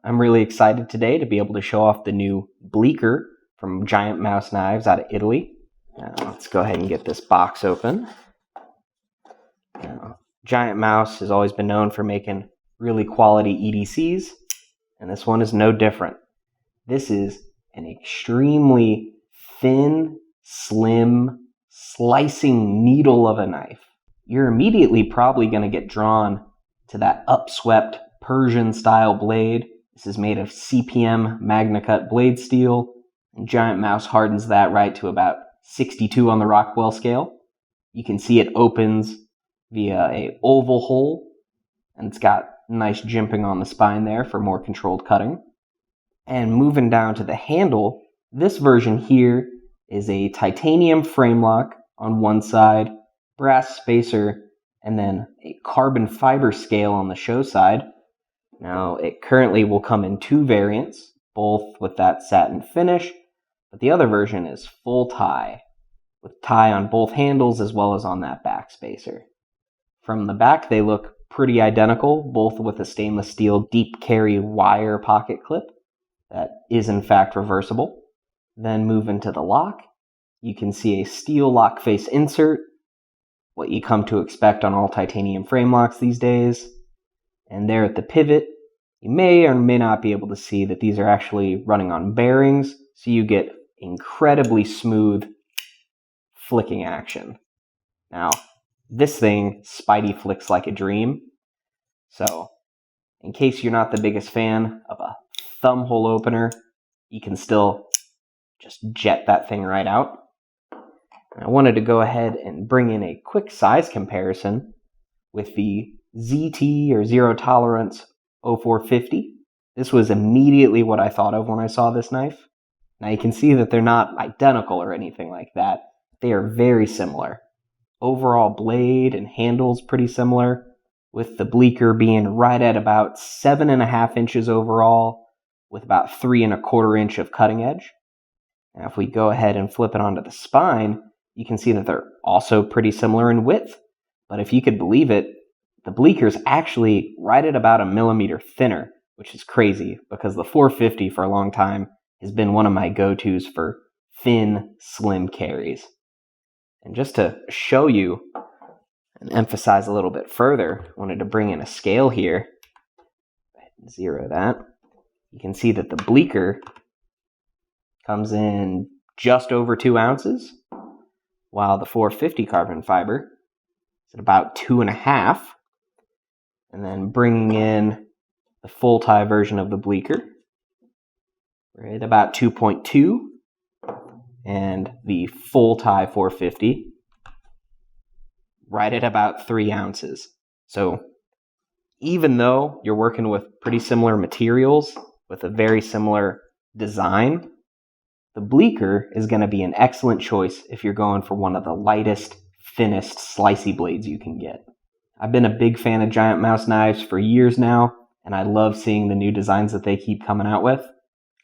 I'm really excited today to be able to show off the new Bleecker from GiantMouse Knives out of Italy. Now, let's go ahead and get this box open. Now, GiantMouse has always been known for making really quality EDCs, and this one is no different. This is an extremely thin, slim, slicing needle of a knife. You're immediately probably going to get drawn to that upswept Persian-style blade. This is made of CPM-MagnaCut blade steel, and GiantMouse hardens that right to about 62 on the Rockwell scale. You can see it opens via an oval hole, and it's got nice jimping on the spine there for more controlled cutting. And moving down to the handle, this version here is a titanium frame lock on one side, brass spacer, and then a carbon fiber scale on the show side. Now, it currently will come in two variants, both with that satin finish, but the other version is full tie, with tie on both handles as well as on that back spacer. From the back, they look pretty identical, both with a stainless steel deep carry wire pocket clip that is in fact reversible. Then moving to the lock, you can see a steel lock face insert, what you come to expect on all titanium frame locks these days. And there at the pivot, you may or may not be able to see that these are actually running on bearings, so you get incredibly smooth flicking action. Now, this thing Spidey flicks like a dream, so in case you're not the biggest fan of a thumb hole opener, you can still just jet that thing right out. And I wanted to go ahead and bring in a quick size comparison with the ZT or Zero Tolerance 0450. This was immediately what I thought of when I saw this knife. Now you can see that they're not identical or anything like that. They are very similar. Overall blade and handle's pretty similar, with the Bleecker being right at about 7.5 inches overall, with about 3 1/4 inch of cutting edge. Now if we go ahead and flip it onto the spine, you can see that they're also pretty similar in width. But if you could believe it, the Bleecker's actually right at about 1 millimeter thinner, which is crazy because the 450 for a long time has been one of my go-tos for thin, slim carries. And just to show you and emphasize a little bit further, I wanted to bring in a scale here. Zero that. You can see that the Bleecker comes in just over 2 ounces, while the 450 carbon fiber is at about 2.5. And then bringing in the full tie version of the Bleecker, we're at about 2.2. And the full tie 450, right at about 3 ounces. So even though you're working with pretty similar materials, with a very similar design, the Bleecker is going to be an excellent choice if you're going for one of the lightest, thinnest, slicey blades you can get. I've been a big fan of GiantMouse Knives for years now, and I love seeing the new designs that they keep coming out with.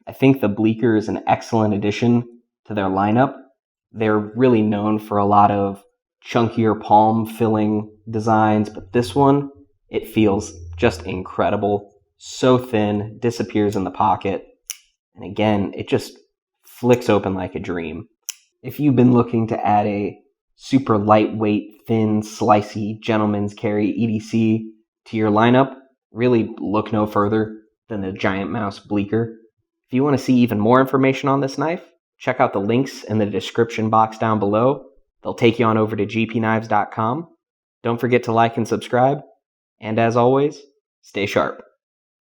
I think the Bleecker is an excellent addition to their lineup. They're really known for a lot of chunkier palm filling designs, but this one, it feels just incredible. So thin, disappears in the pocket, and again, it just flicks open like a dream. If you've been looking to add a super lightweight, thin, slicey gentleman's carry EDC to your lineup, really look no further than the GiantMouse Bleecker. If you want to see even more information on this knife, check out the links in the description box down below. They'll take you on over to GPKNIVES.com. Don't forget to like and subscribe. And as always, stay sharp.